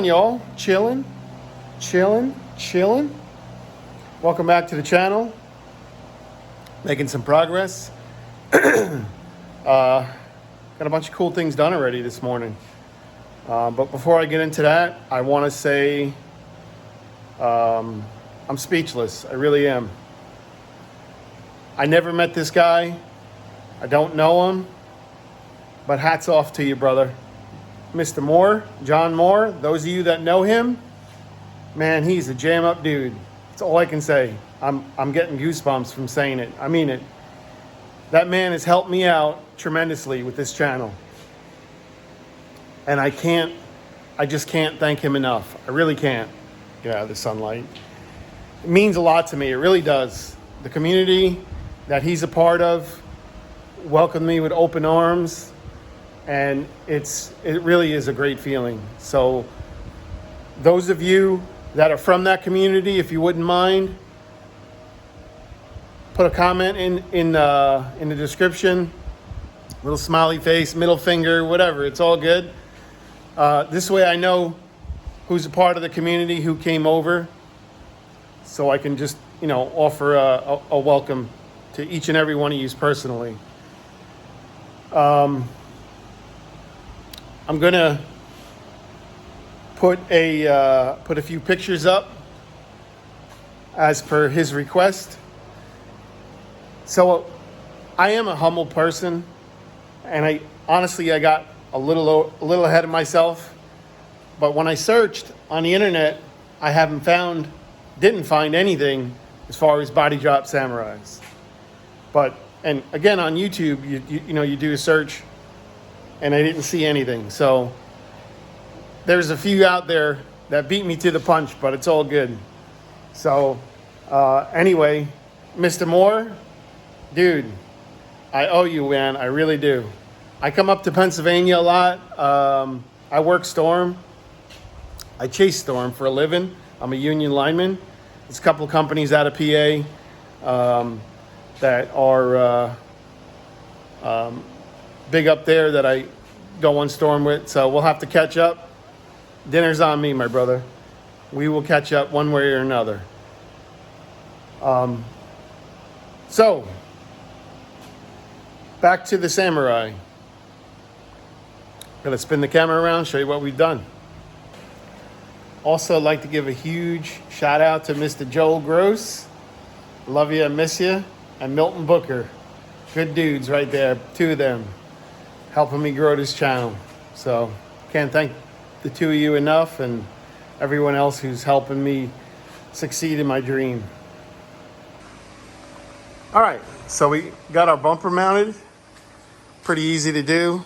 y'all? Chilling. Welcome back to the channel. Making some progress. Got a bunch of cool things done already this morning. But before I get into that, I want to say I'm speechless. I really am. I never met this guy. I don't know him. But hats off to you, brother. Mr. Moore, John Moore, those of you that know him, man, he's a jam-up dude. That's all I can say. I'm getting goosebumps from saying it. I mean it. That man has helped me out tremendously with this channel. And I just can't thank him enough. I really can't. Get out of the sunlight. It means a lot to me. It really does. The community that he's a part of welcomed me with open arms. And it really is a great feeling. So those of you that are from that community, if you wouldn't mind, put a comment in the description. Little smiley face, middle finger, whatever. It's all good. This way I know who's a part of the community, who came over. So I can just, offer a welcome to each and every one of you personally. I'm gonna put a few pictures up as per his request. So I am a humble person, and I got a little ahead of myself. But when I searched on the internet, I didn't find anything as far as body drop samurais. And again, on YouTube, you do a search, and I didn't see anything. So there's a few out there that beat me to the punch, but it's all good. So anyway, Mr. Moore, dude, I owe you, man. I really do. I come up to Pennsylvania a lot. I work storm. I chase storm for a living. I'm a union lineman. There's a couple of companies out of PA that are big up there that I go on storm with. So we'll have to catch up. Dinner's on me, my brother. We will catch up one way or another. So back to the Samurai. Gonna spin the camera around, show you what we've done. Also, I'd like to give a huge shout out to Mr. Joel Gross. Love you, I miss you. And Milton Booker. Good dudes right there, two of them, helping me grow this channel. So can't thank the two of you enough, and everyone else who's helping me succeed in my dream. All right, so we got our bumper mounted. Pretty easy to do.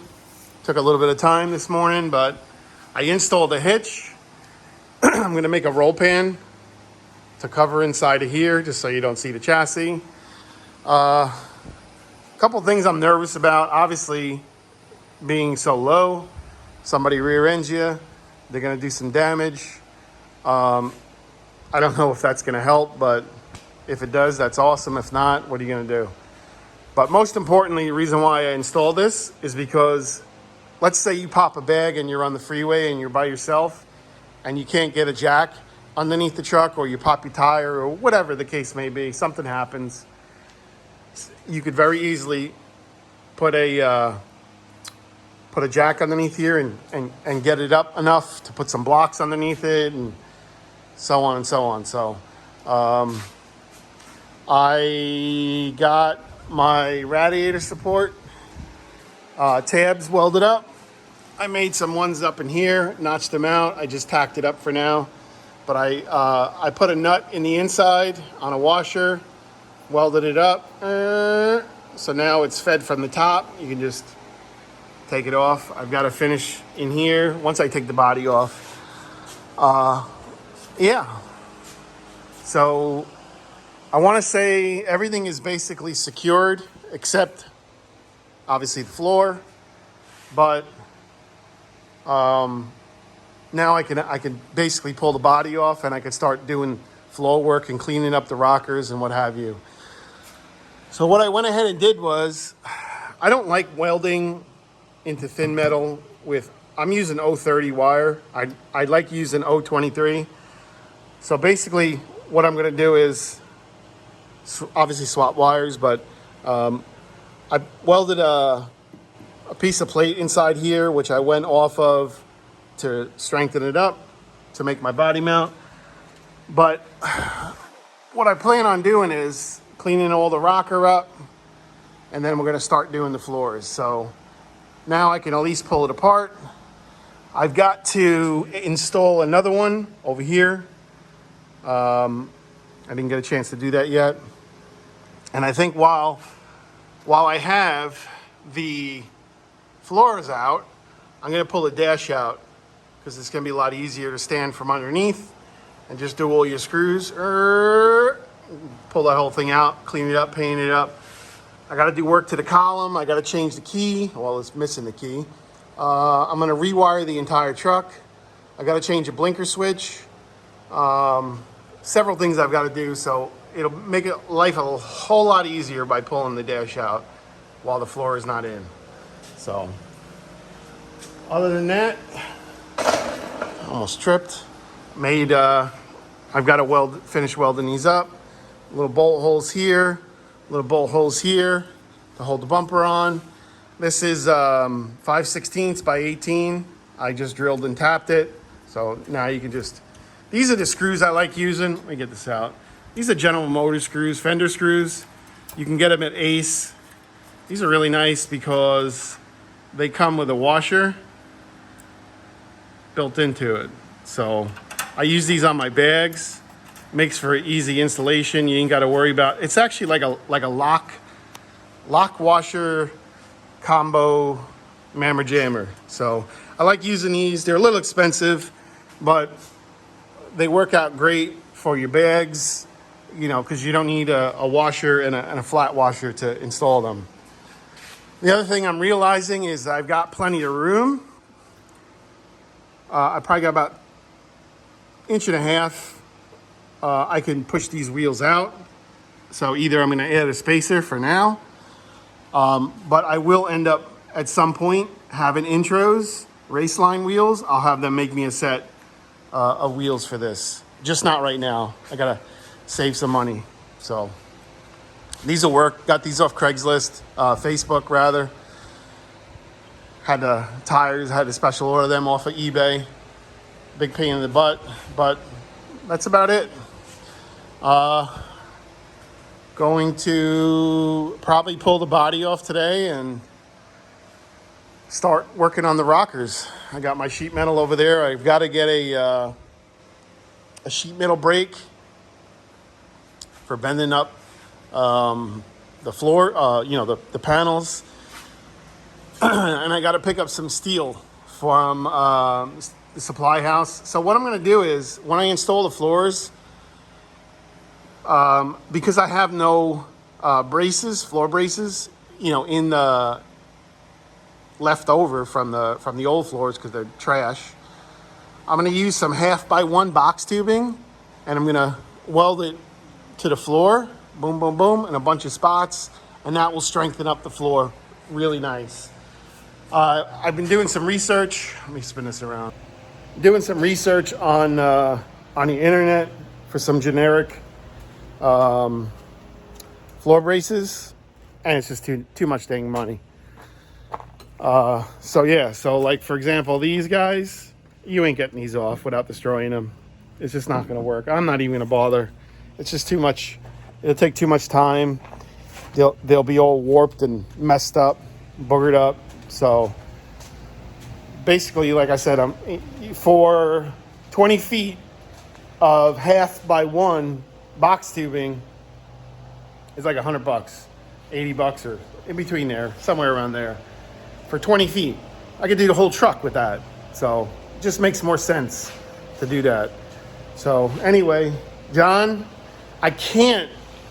Took a little bit of time this morning, but I installed a hitch. I'm gonna make a roll pan to cover inside of here, just so you don't see the chassis. Couple things I'm nervous about. Obviously, being so low, somebody rear ends you, they're gonna do some damage. I don't know if that's gonna help, but if it does, that's awesome. If not, what are you gonna do? But most importantly, the reason why I installed this is because, let's say you pop a bag and you're on the freeway and you're by yourself and you can't get a jack underneath the truck, or you pop your tire, or whatever the case may be, something happens. You could very easily put a jack underneath here and get it up enough to put some blocks underneath it, and so on and so on. So I got my radiator support tabs welded up. I made some ones up in here, notched them out. I just tacked it up for now. But I put a nut in the inside on a washer, welded it up. So now it's fed from the top. You can just take it off. I've got to finish in here once I take the body off. Yeah. So I want to say everything is basically secured except obviously the floor. But now I can basically pull the body off, and I can start doing floor work and cleaning up the rockers and what have you. So what I went ahead and did was, I don't like welding into thin metal with I'm using 030 wire. I like using 023. So basically what I'm gonna do is obviously swap wires, but I welded a piece of plate inside here, which I went off of to strengthen it up to make my body mount. But what I plan on doing is cleaning all the rocker up, and then we're gonna start doing the floors. So now I can at least pull it apart. I've got to install another one over here. I didn't get a chance to do that yet. And I think while I have the floors out, I'm gonna pull the dash out because it's gonna be a lot easier to stand from underneath and just do all your screws. Pull that whole thing out, clean it up, paint it up. I gotta do work to the column. I gotta change the key. Well, it's missing the key. I'm gonna rewire the entire truck. I gotta change a blinker switch. Several things I've gotta do, so it'll make life a whole lot easier by pulling the dash out while the floor is not in. So, other than that, almost tripped. I've got to finish welding these up. Little bolt holes here, little bolt holes here to hold the bumper on. This is 5/16 by 18. I just drilled and tapped it. So now you can just, these are the screws I like using. Let me get this out. These are General Motors screws, fender screws. You can get them at Ace. These are really nice because they come with a washer built into it. So I use these on my bags. Makes for easy installation. You ain't got to worry about. It's actually like a lock washer combo mammer jammer. So I like using these. They're a little expensive, but they work out great for your bags. You know, because you don't need a washer and a flat washer to install them. The other thing I'm realizing is I've got plenty of room. I probably got about 1.5 inches. I can push these wheels out. So either I'm going to add a spacer for now, but I will end up at some point having intros, race line wheels. I'll have them make me a set of wheels for this. Just not right now. I got to save some money. So these will work. Got these off Craigslist, Facebook rather. Had the tires, had to special order them off of eBay. Big pain in the butt, but that's about it. Going to probably pull the body off today and start working on the rockers. I got my sheet metal over there. I've got to get a sheet metal brake for bending up the floor, the panels. And I got to pick up some steel from the supply house. So what I'm going to do is when I install the floors, because I have no floor braces, in the left over from the old floors because they're trash, I'm going to use some 1/2x1 box tubing, and I'm going to weld it to the floor, boom, boom, boom, in a bunch of spots, and that will strengthen up the floor really nice. I've been doing some research. Let me spin this around. Doing some research on the internet for some generic floor braces, and it's just too much dang money. So like for example, these guys, you ain't getting these off without destroying them. It's just not going to work. I'm not even going to bother. It's just too much. It'll take too much time. They'll be all warped and messed up, boogered up. So basically, like I said, for 20 feet of 1/2x1 box tubing is like $100, $80, or in between there, somewhere around there. For 20 feet, I could do the whole truck with that. So it just makes more sense to do that. So anyway, John,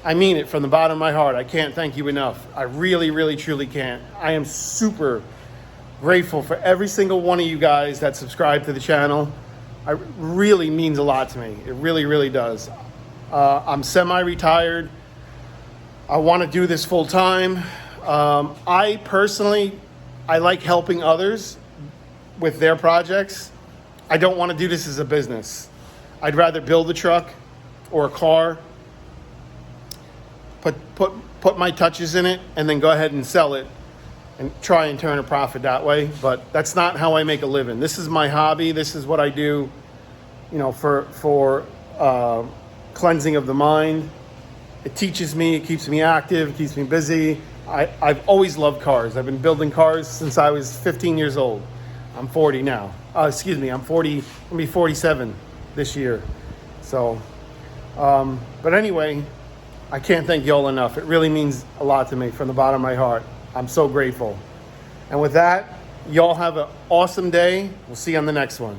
I mean it from the bottom of my heart. I can't thank you enough. I really, really, truly can't. I am super grateful for every single one of you guys that subscribe to the channel. It really means a lot to me. It really, really does. I'm semi-retired. I want to do this full time. I personally like helping others with their projects. I don't want to do this as a business. I'd rather build a truck or a car, put my touches in it, and then go ahead and sell it and try and turn a profit that way. But that's not how I make a living. This is my hobby. This is what I do, you know, for cleansing of the mind. It teaches me, it keeps me active, it keeps me busy. I've always loved cars. I've been building cars since I was 15 years old. I'm 40 now. I'm 40, I'm gonna be 47 this year. So, but anyway, I can't thank y'all enough. It really means a lot to me from the bottom of my heart. I'm so grateful. And with that, y'all have an awesome day. We'll see you on the next one.